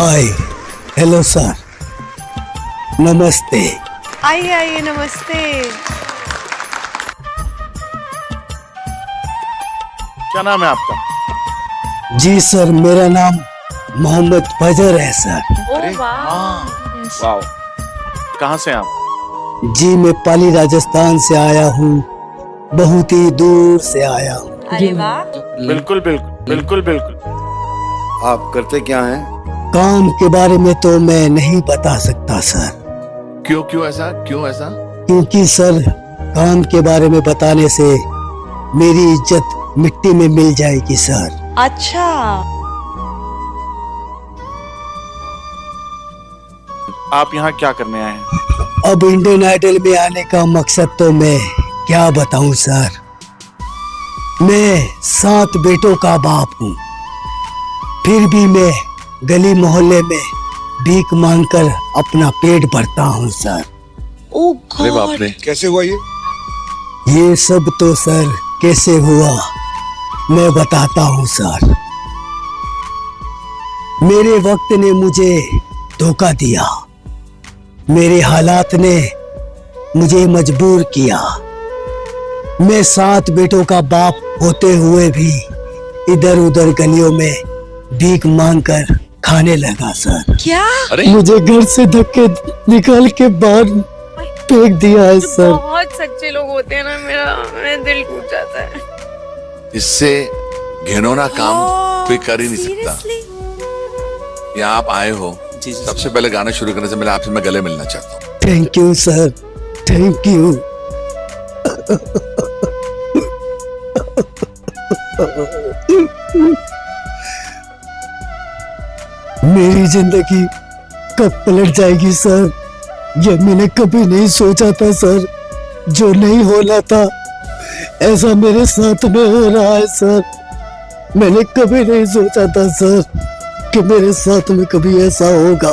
हाय, hello sir, नमस्ते। आइए आइए, नमस्ते। क्या नाम है आपका? जी सर, मेरा नाम मोहम्मद फजर है सर। अरे वाह, कहाँ से आप? जी मैं पाली राजस्थान से आया हूँ, बहुत ही दूर से आया हूँ। अरे वाह। बिल्कुल बिल्कुल बिल्कुल बिल्कुल। आप करते क्या हैं? काम के बारे में तो मैं नहीं बता सकता सर, क्यों ऐसा? क्योंकि सर काम के बारे में बताने से मेरी इज्जत मिट्टी में मिल जाएगी सर। अच्छा, आप यहाँ क्या करने आए हैं? अब इंडियन आइडल में आने का मकसद तो मैं क्या बताऊं सर। मैं 7 बेटों का बाप हूँ, फिर भी मैं गली मोहल्ले में भीख मांगकर अपना पेट भरता हूँ सर। ओ अरे बाप रे, कैसे हुआ ये? ये सब तो सर कैसे हुआ मैं बताता हूँ सर। मेरे वक्त ने मुझे धोखा दिया, मेरे हालात ने मुझे मजबूर किया। मैं 7 बेटों का बाप होते हुए भी इधर उधर गलियों में भीख मांगकर खाने लगा सर। क्या? मुझे घर से धक्के निकाल के बाहर फेंक दिया है सर। बहुत सच्चे लोग होते हैं ना, मेरा दिल टूट जाता है। इससे घिनौना काम कोई कर ही नहीं सकता। यहाँ आप आए हो, सबसे पहले गाना शुरू करने से पहले आपसे मैं गले मिलना चाहता हूँ। Thank you sir, thank you. मेरी जिंदगी कब पलट जाएगी सर, यह मैंने कभी नहीं सोचा था सर। जो नहीं होना था ऐसा मेरे साथ में हो रहा है सर। मैंने कभी नहीं सोचा था सर कि मेरे साथ में कभी ऐसा होगा।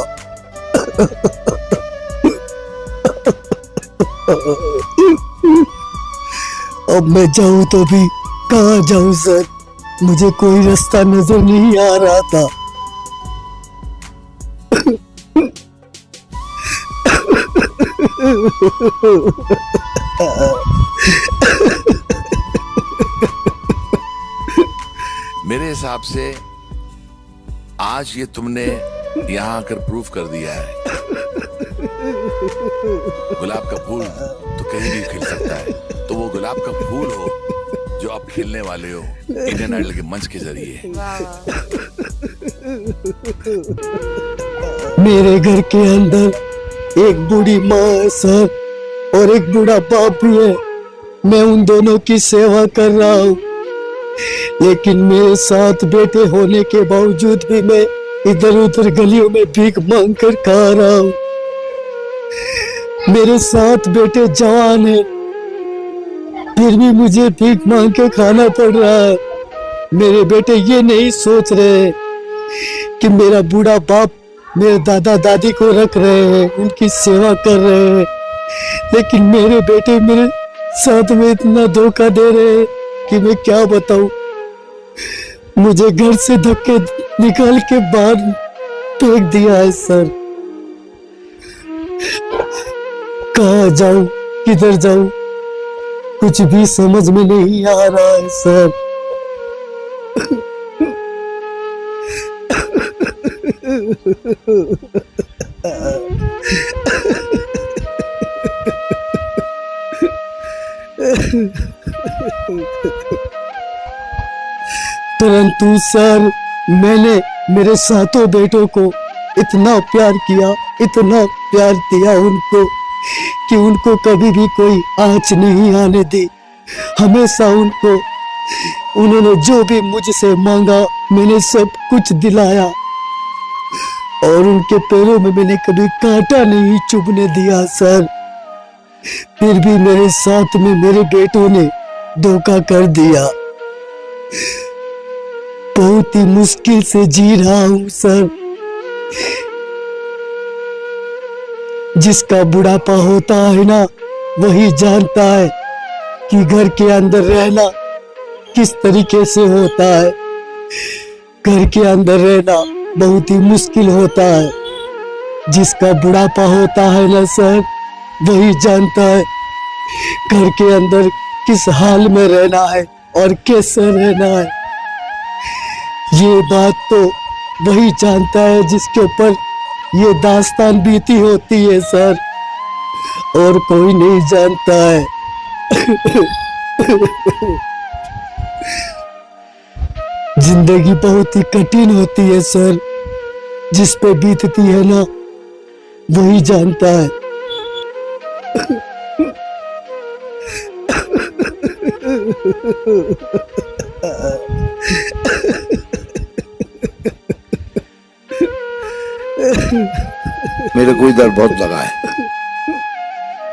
अब मैं जाऊं तो भी कहाँ जाऊं सर, मुझे कोई रास्ता नजर नहीं आ रहा था। मेरे हिसाब से आज ये तुमने यहाँ आकर प्रूफ कर दिया है, गुलाब का फूल तो कहीं भी खिल सकता है। तो वो गुलाब का फूल हो जो अब खिलने वाले हो इंडियन आइडल के मंच के जरिए। मेरे घर के अंदर एक बूढ़ी माँ है सर और एक बूढ़ा बाप भी है। मैं उन दोनों की सेवा कर रहा हूँ, लेकिन मेरे 7 बेटे होने के बावजूद भी मैं इधर उधर गलियों में भीख मांग कर खा रहा हूँ। मेरे 7 बेटे जवान हैं, फिर भी मुझे भीख मांग के खाना पड़ रहा है। मेरे बेटे ये नहीं सोच रहे कि मेरा बूढ़ा बाप मेरे दादा दादी को रख रहे हैं, उनकी सेवा कर रहे हैं, लेकिन मेरे बेटे मेरे साथ में इतना धोखा दे रहे हैं कि मैं क्या बताऊं। मुझे घर से धक्के निकाल के बाहर फेंक दिया है सर। कहाँ जाऊं, किधर जाऊं, कुछ भी समझ में नहीं आ रहा है सर। परंतु सर मैंने मेरे 7 बेटों को इतना प्यार किया, इतना प्यार दिया उनको कि उनको कभी भी कोई आँच नहीं आने दी। हमेशा उनको उन्होंने जो भी मुझसे मांगा मैंने सब कुछ दिलाया और उनके पैरों में मैंने कभी कांटा नहीं चुभने दिया सर। फिर भी मेरे साथ में मेरे बेटों ने धोखा कर दिया। बहुत ही मुश्किल से जी रहा हूं सर। जिसका बुढ़ापा होता है ना वही जानता है कि घर के अंदर रहना किस तरीके से होता है। घर के अंदर रहना बहुत ही मुश्किल होता है। जिसका बुढ़ापा होता है ना सर, वही जानता है घर के अंदर किस हाल में रहना है और कैसे रहना है। ये बात तो वही जानता है जिसके ऊपर ये दास्तान बीती होती है सर, और कोई नहीं जानता है। जिंदगी बहुत ही कठिन होती है सर, जिस पे बीतती है ना वही जानता है। मेरे को इधर बहुत लगा है।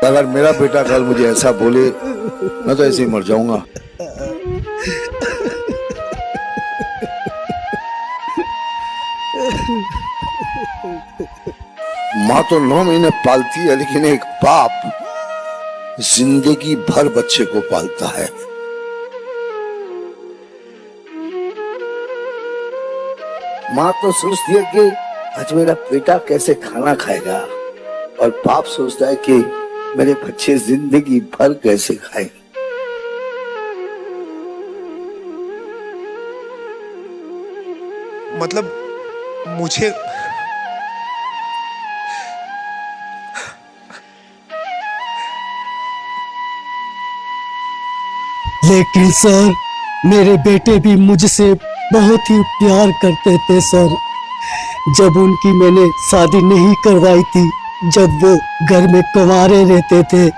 अगर मेरा बेटा कल मुझे ऐसा बोले, मैं तो ऐसे ही मर जाऊंगा। माँ तो 9 महीने पालती है, लेकिन एक बाप जिंदगी भर बच्चे को पालता है। माँ तो सोचती है कि आज मेरा बेटा कैसे खाना खाएगा, और बाप सोचता है कि मेरे बच्चे जिंदगी भर कैसे खाएंगे। मतलब मुझे लेकिन सर, मेरे बेटे भी मुझसे बहुत ही प्यार करते थे सर। जब उनकी मैंने शादी नहीं करवाई थी, जब वो घर में कुंवारे रहते थे,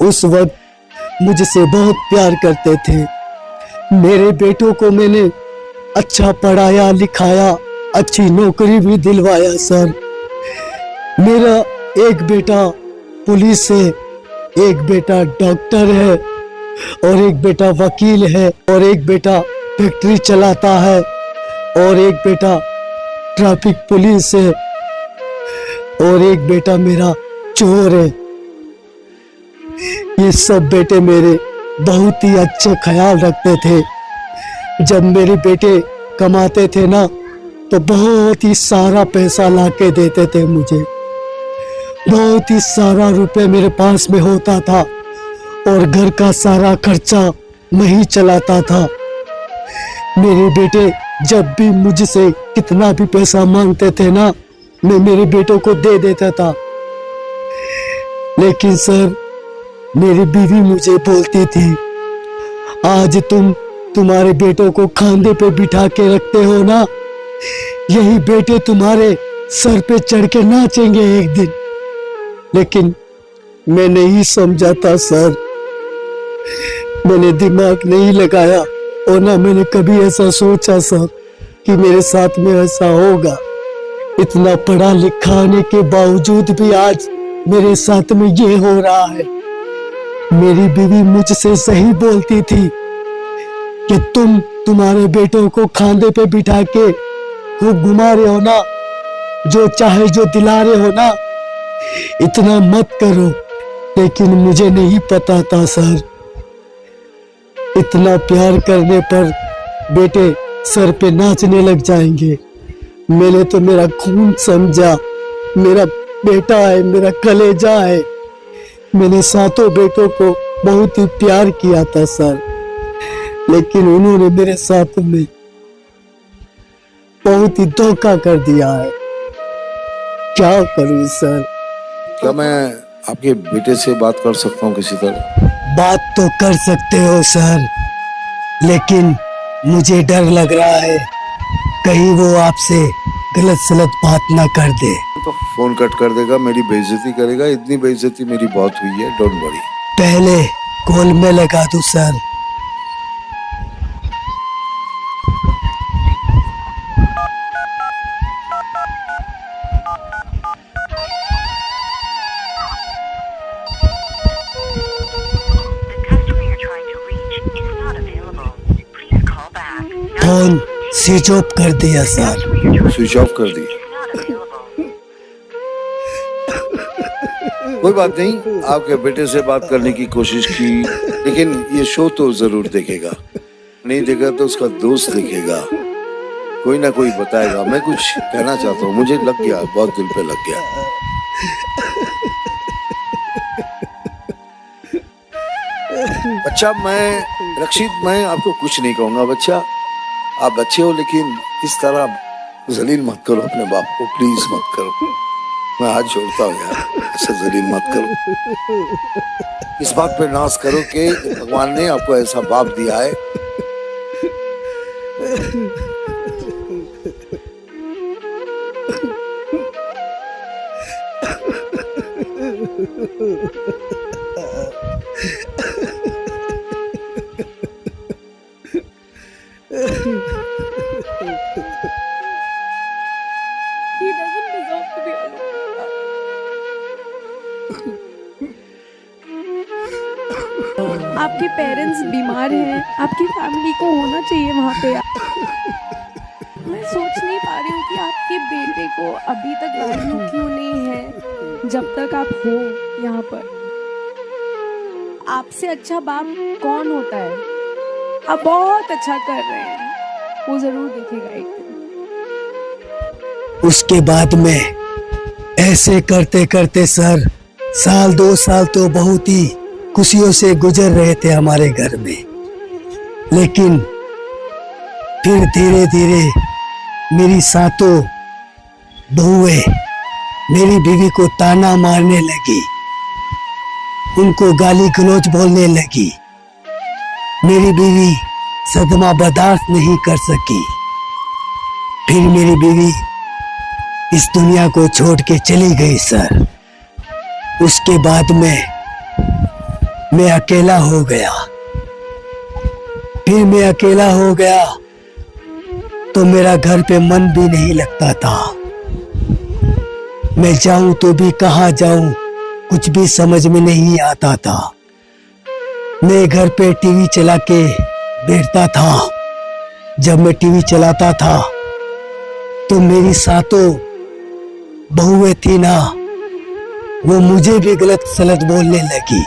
उस वक्त मुझसे बहुत प्यार करते थे। मेरे बेटों को मैंने अच्छा पढ़ाया लिखाया, अच्छी नौकरी भी दिलवाया सर। मेरा एक बेटा पुलिस है, एक बेटा डॉक्टर है, और एक बेटा वकील है, और एक बेटा फैक्ट्री चलाता है, और एक बेटा ट्रैफिक पुलिस है, और एक बेटा मेरा चोर है। ये सब बेटे मेरे बहुत ही अच्छे ख्याल रखते थे। जब मेरे बेटे कमाते थे ना, तो बहुत ही सारा पैसा लाके देते थे मुझे। बहुत ही सारा रुपए मेरे पास में होता था, और घर का सारा खर्चा मैं ही चलाता था। मेरे बेटे जब भी मुझसे कितना भी पैसा मांगते थे ना, मैं मेरे बेटों को दे देता था। लेकिन सर, मेरी बीवी मुझे बोलती थी, आज तुम तुम्हारे बेटों को खांधे पे बिठा के रखते हो ना, यही बेटे तुम्हारे सर पे चढ़ के नाचेंगे एक दिन। लेकिन मैं नहीं समझा था सर, मैंने दिमाग नहीं लगाया, और ना मैंने कभी ऐसा सोचा सर कि मेरे साथ में ऐसा होगा। इतना पढ़ा लिखा होने के बावजूद भी आज मेरे साथ में ये हो रहा है। मेरी बीवी मुझसे सही बोलती थी कि तुम तुम्हारे बेटों को खांधे पे बिठा के खूब घुमा रहे हो ना, जो चाहे जो दिला रहे हो ना, इतना मत करो। लेकिन मुझे नहीं पता था सर, इतना प्यार करने पर बेटे सर पे नाचने लग जाएंगे। मैंने तो मेरा खून समझा, मेरा बेटा है, मेरा कलेजा है। मैंने सातों बेटों को बहुत ही प्यार किया था सर, लेकिन उन्होंने मेरे साथ में बहुत ही धोखा कर दिया है। क्या करूं सर? क्या मैं आपके बेटे से बात कर सकता हूँ किसी तरह? बात तो कर सकते हो सर, लेकिन मुझे डर लग रहा है कहीं वो आपसे गलत सलत बात ना कर दे। तो फोन कट कर देगा, मेरी बेइज्जती करेगा। इतनी बेइज्जती मेरी बहुत हुई है, डोंट वरी। पहले कॉल में लगा दूं सर? फोन स्विच ऑफ कर दिया सर। स्विच ऑफ कर दी? कोई बात नहीं, आपके बेटे से बात करने की कोशिश की, लेकिन ये शो तो जरूर देखेगा। नहीं देखा तो उसका दोस्त देखेगा, कोई ना कोई बताएगा। मैं कुछ कहना चाहता हूँ, मुझे लग गया, बहुत दिल पे लग गया। बच्चा, मैं रक्षित, मैं आपको कुछ नहीं कहूंगा। बच्चा, आप बच्चे हो, लेकिन इस तरह जलील मत करो अपने बाप को, प्लीज मत करो। मैं हाथ जोड़ता हूँ यार, ऐसा जलील मत करो। इस बात पे नाज करो कि भगवान ने आपको ऐसा बाप दिया है। He doesn't deserve to be alone. आपके पेरेंट्स बीमार हैं, आपकी फैमिली को होना चाहिए वहाँ पे। मैं सोच नहीं पा रही हूँ कि आपके बेटे को अभी तक वैल्यू क्यों नहीं है जब तक आप हो यहाँ पर। आपसे अच्छा बाप कौन होता है? आप बहुत अच्छा कर रहे हैं, वो जरूर देखेगा एक दिन। उसके बाद में ऐसे करते करते सर, साल 2 साल तो बहुत ही खुशियों से गुजर रहे थे हमारे घर में। लेकिन फिर धीरे धीरे मेरी सातों बहुएं मेरी बीवी को ताना मारने लगी, उनको गाली गलौज बोलने लगी। मेरी बीवी सदमा बर्दाश्त नहीं कर सकी। फिर मेरी बीवी इस दुनिया को छोड़ के चली गई सर। उसके बाद में मैं अकेला हो गया। फिर मैं अकेला हो गया तो मेरा घर पे मन भी नहीं लगता था। मैं जाऊं तो भी कहाँ जाऊं, कुछ भी समझ में नहीं आता था। मैं घर पे टीवी चला के बैठता था। जब मैं टीवी चलाता था तो मेरी सातों बहुएं थी ना, वो मुझे भी गलत सलत बोलने लगी।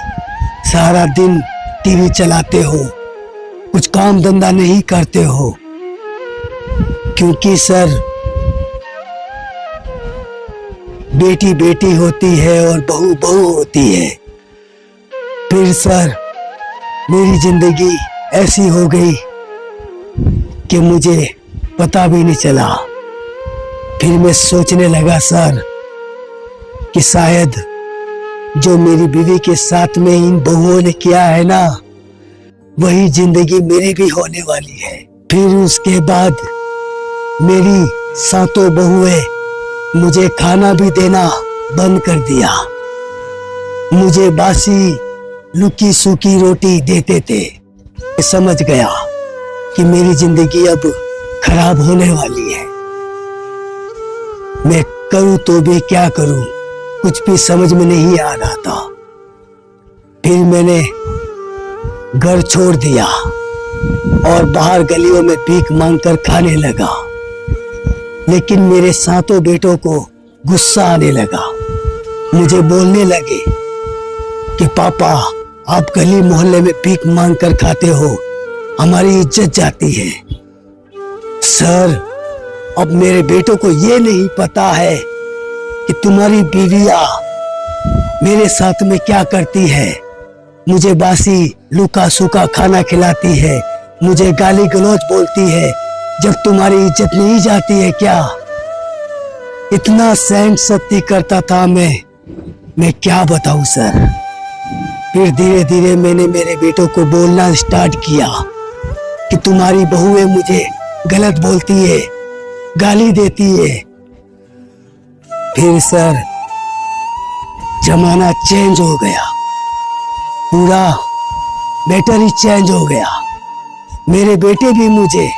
सारा दिन टीवी चलाते हो, कुछ काम धंधा नहीं करते हो। क्योंकि सर, बेटी बेटी होती है और बहू बहू होती है। फिर सर, मेरी जिंदगी ऐसी हो गई कि मुझे पता भी नहीं चला। फिर मैं सोचने लगा सर कि शायद जो मेरी बीवी के साथ में इन बहुओं ने किया है ना, वही जिंदगी मेरी भी होने वाली है। फिर उसके बाद मेरी सातों बहुएं मुझे खाना भी देना बंद कर दिया। मुझे बासी लुकी सूखी रोटी देते थे। मैं समझ गया कि मेरी जिंदगी अब खराब होने वाली है। मैं करूं तो भी क्या करूं, कुछ भी समझ में नहीं आ रहा था। फिर मैंने घर छोड़ दिया और बाहर गलियों में भीख मांगकर खाने लगा। लेकिन मेरे सातों बेटों को गुस्सा आने लगा। मुझे बोलने लगे कि पापा, आप गली मोहल्ले में भीख मांगकर खाते हो, हमारी इज्जत जाती है। सर, अब मेरे बेटों को ये नहीं पता है कि तुम्हारी बीवियां मेरे साथ में क्या करती है। मुझे बासी लुका सूखा खाना खिलाती है, मुझे गाली गलौज बोलती है। जब तुम्हारी इज्जत नहीं जाती है क्या? इतना सहन शक्ति करता था मैं क्या बताऊं सर। फिर धीरे धीरे मैंने मेरे बेटों को बोलना स्टार्ट किया कि तुम्हारी बहुएं मुझे गलत बोलती है, गाली देती है। फिर सर, जमाना चेंज हो गया, पूरा मैटर ही चेंज हो गया। मेरे बेटे भी मुझे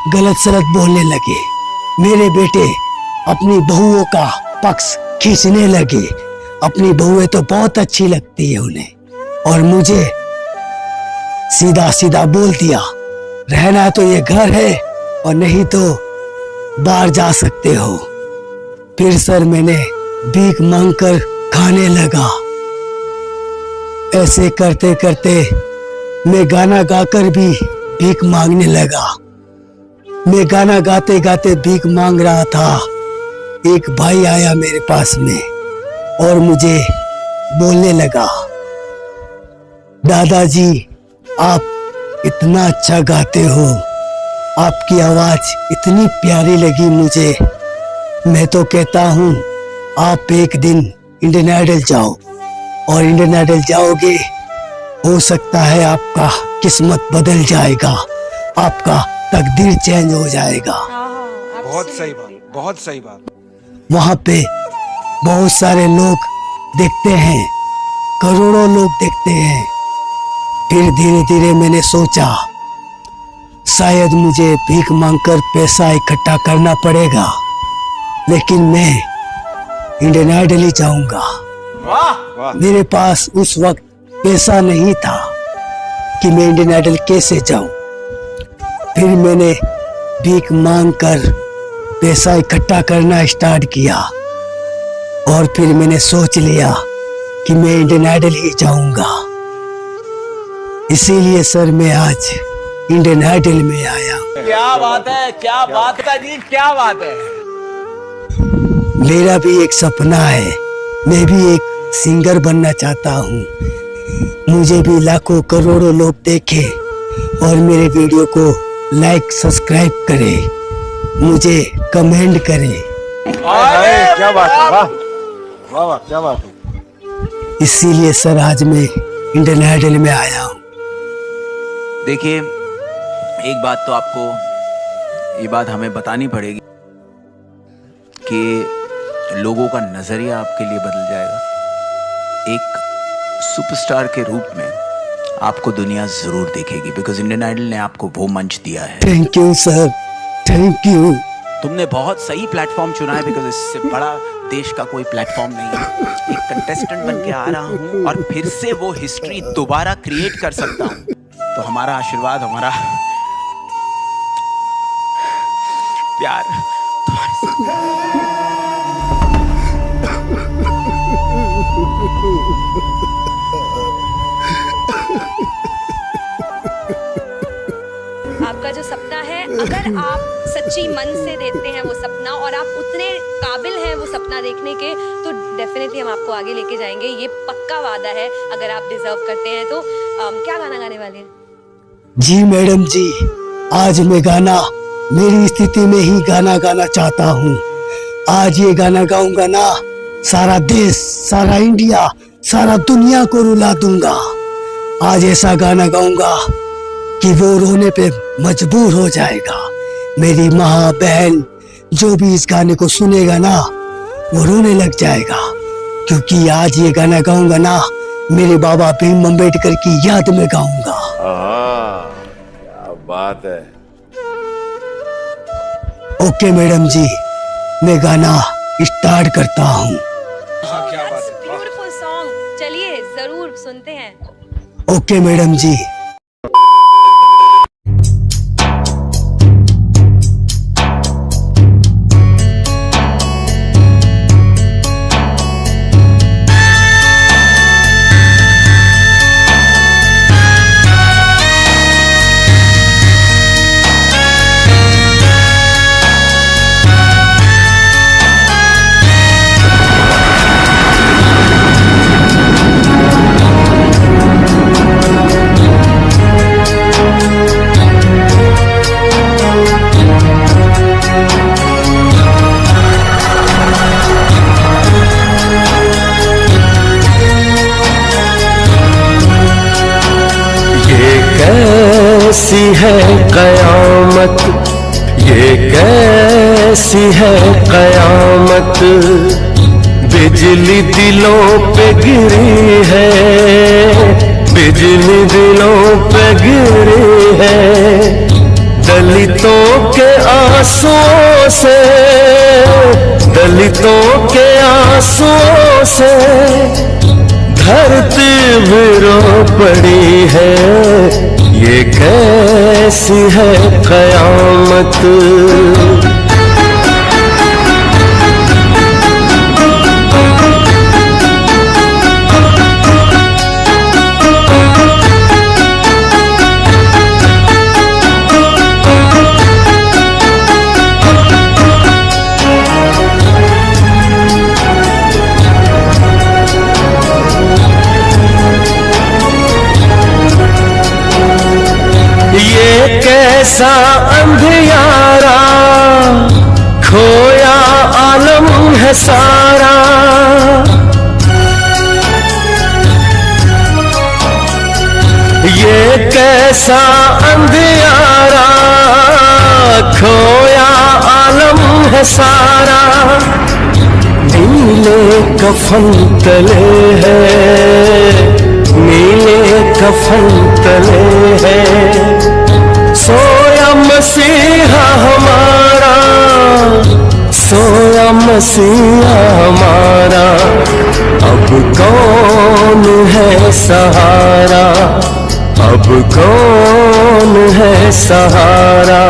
गलत सलत बोलने लगे। मेरे बेटे अपनी बहुओं का पक्ष खींचने लगे। अपनी बहुएं तो बहुत अच्छी लगती है उन्हें, और मुझे सीधा सीधा बोल दिया, रहना तो ये घर है और नहीं तो बाहर जा सकते हो। फिर सर, मैंने भीख मांगकर खाने लगा। ऐसे करते करते मैं गाना गाकर भी भीख मांगने लगा। मैं गाना गाते गाते भीख मांग रहा था। एक भाई आया मेरे पास में और मुझे बोलने लगा, दादाजी आप इतना अच्छा गाते हो, आपकी आवाज इतनी प्यारी लगी मुझे। मैं तो कहता हूँ आप एक दिन इंडियन आइडल जाओ, और इंडियन आइडल जाओगे, हो सकता है आपका किस्मत बदल जाएगा, आपका तकदीर चेंज हो जाएगा। बहुत सही बात, बहुत सही बात। वहां पे बहुत सारे लोग देखते हैं, करोड़ों लोग देखते हैं। फिर धीरे धीरे मैंने सोचा शायद मुझे भीख मांगकर पैसा इकट्ठा करना पड़ेगा, लेकिन मैं इंडियन आइडल ही जाऊंगा। वाह। मेरे पास उस वक्त पैसा नहीं था कि मैं इंडियन आइडल कैसे जाऊं। फिर मैंने भीख मांगकर पैसा इकट्ठा करना स्टार्ट किया, और फिर मैंने सोच लिया कि मैं इंडियन आइडल ही जाऊंगा। इसीलिए सर मैं आज इंडियन आइडल में आया। क्या बात है, क्या बात है जी, क्या बात है। मेरा भी एक सपना है, मैं भी एक सिंगर बनना चाहता हूँ। मुझे भी लाखों करोड़ों लोग देखें और मेरे वीडियो को लाइक सब्सक्राइब करें, मुझे कमेंट करें। अरे क्या बात है, वाह वाह वाह, क्या बात है। इसीलिए सर आज मैं इंडियन आइडल में आया हूँ। देखिए, एक बात तो आपको ये बात हमें बतानी पड़ेगी कि लोगों का नजरिया आपके लिए बदल जाएगा। एक सुपरस्टार के रूप में आपको दुनिया जरूर देखेगी, बिकॉज इंडियन आइडल ने आपको वो मंच दिया है। Thank you sir, thank you. तुमने बहुत सही प्लेटफॉर्म चुना है, बिकॉज इससे बड़ा देश का कोई प्लेटफॉर्म नहीं है। एक कंटेस्टेंट बन के आ रहा हूँ और फिर से वो हिस्ट्री दोबारा क्रिएट कर सकता हूँ। तो हमारा आशीर्वाद, हमारा प्यार तुम्हारे साथ। आपका जो सपना है, अगर आप सच्ची मन से देते हैं वो सपना, और आप उतने काबिल हैं वो सपना देखने के, तो डेफिनेटली हम आपको आगे लेके जाएंगे। ये पक्का वादा है, अगर आप डिजर्व करते हैं तो। क्या गाना गाने वाले हैं? जी मैडम जी, आज मैं गाना मेरी स्थिति में ही गाना गाना चाहता हूँ। आज ये गाना गाऊंगा ना, सारा देश, सारा इंडिया, सारा दुनिया को रुला दूंगा। आज ऐसा गाना गाऊंगा कि वो रोने पे मजबूर हो जाएगा। मेरी माँ, बहन, जो भी इस गाने को सुनेगा ना, वो रोने लग जाएगा, क्योंकि आज ये गाना गाऊंगा ना, मेरे बाबा भीम अम्बेडकर की याद में गाऊंगा। क्या बात है। ओके मैडम जी, मैं गाना स्टार्ट करता हूँ। ब्यूटीफुल सॉन्ग, चलिए जरूर सुनते हैं। ओके मैडम जी। कैसी है कयामत, ये कैसी है कयामत, बिजली दिलों पे गिरी है, बिजली दिलों पे गिरी है। दलितों के आंसुओं से, दलितों के आंसुओं से धरती भी रो पड़ी है। ये कैसी है कयामत। कैसा अंधियारा, खोया आलम है सारा। ये कैसा अंधियारा, खोया आलम है सारा। नीले कफन तले है, नीले कफन तले है, सोया मसीहा हमारा, सोया मसीहा हमारा। अब कौन है सहारा, अब कौन है सहारा।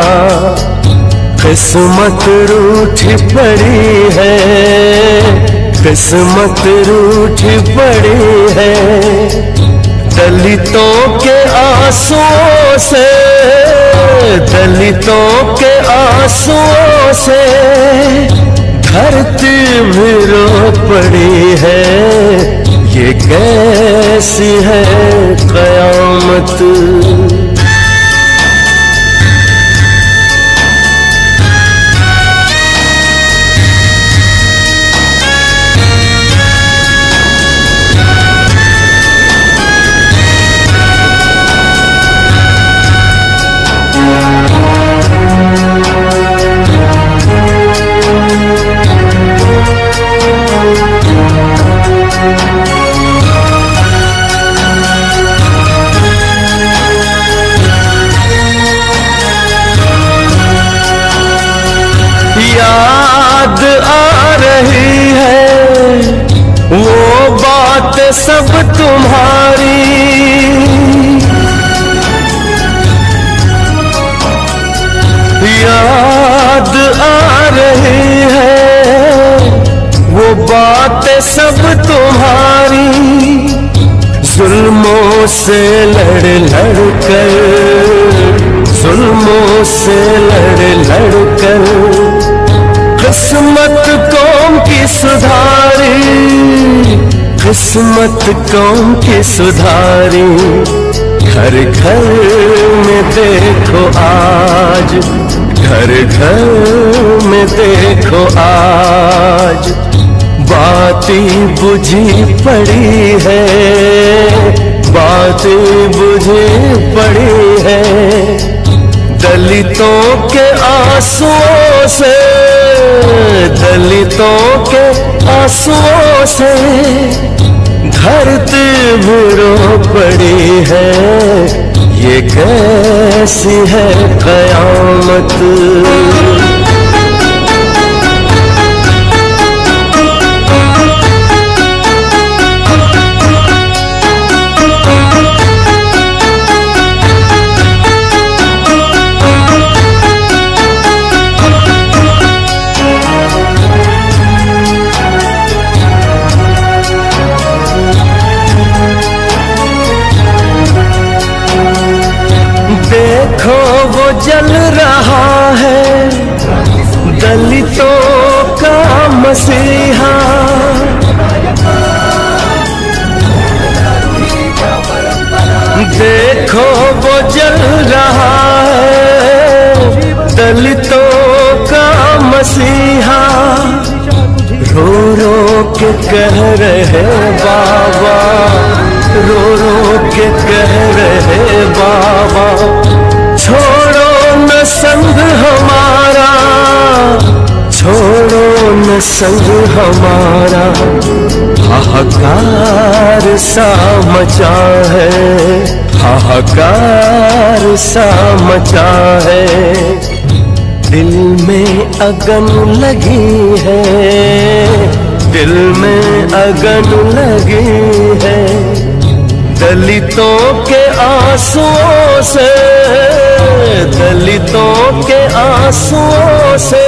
किस्मत रूठी पड़ी है, किस्मत रूठी पड़ी है। दलितों के आंसुओं से, दलितों के आंसुओं से धरती भी रो पड़ी है। ये कैसी है कयामत। याद आ रही है वो बात सब तुम्हारी, याद आ रही है वो बात सब तुम्हारी। जुल्मों से लड़ लड़ कर, जुल्मों से लड़ लड़ कर किस्मत कौम की सुधारी, किस्मत कौम की सुधारी। घर घर में देखो आज, घर घर में देखो आज बातें बुझी पड़ी है, बातें बुझी पड़ी है। दलितों के आंसुओं से, दलितों के आंसुओं से धरती भी रो पड़ी है। ये कैसी है कयामत। देखो वो जल रहा है दलितों का मसीहा। देखो वो जल रहा है दलितों का मसीहा। रो रो के कह रहे बाबा, रो रो के कह रहे बाबा, छोड़ो न संग हमारा, छोड़ो न संग हमारा। हाहाकार सा मचा है, हाहाकार सा मचा है। दिल में अगन लगी है, दिल में अगन लगी है। दलितों के आंसुओं से, दलितों के आंसुओं से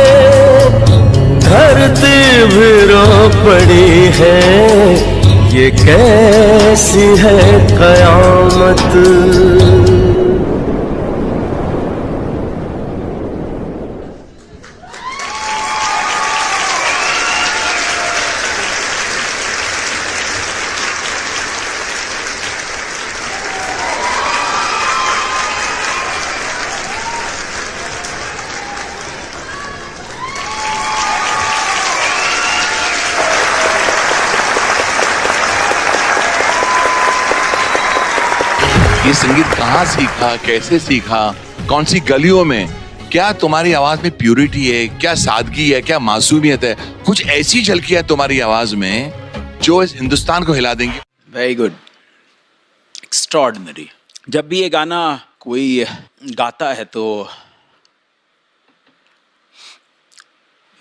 धरती भी रो पड़ी है। ये कैसी है कयामत। ये संगीत कहाँ सीखा, कैसे सीखा, कौन सी गलियों में? क्या तुम्हारी आवाज में प्यूरिटी है, क्या सादगी है, क्या मासूमियत है? कुछ ऐसी झलकी है तुम्हारी आवाज में जो इस हिंदुस्तान को हिला देंगी। Very good, extraordinary. जब भी ये गाना कोई गाता है तो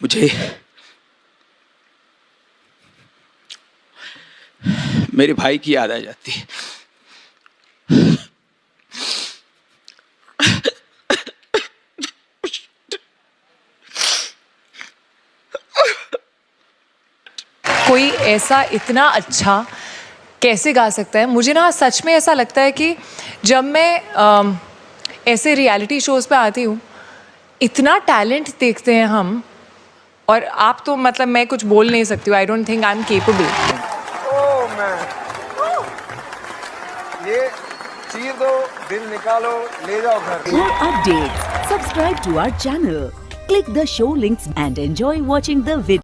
मुझे मेरे भाई की याद आ जाती है। कोई ऐसा इतना अच्छा कैसे गा सकता है? मुझे ना सच में ऐसा लगता है कि जब मैं ऐसे रियलिटी शोज़ पे आती हूँ, इतना टैलेंट देखते हैं हम, और आप तो मतलब मैं कुछ बोल नहीं सकती हूँ। I don't think I am capable. ये चीर दो, दिल निकालो, ले जाओ घर। For updates, subscribe to our channel, click the show links and enjoy watching the video.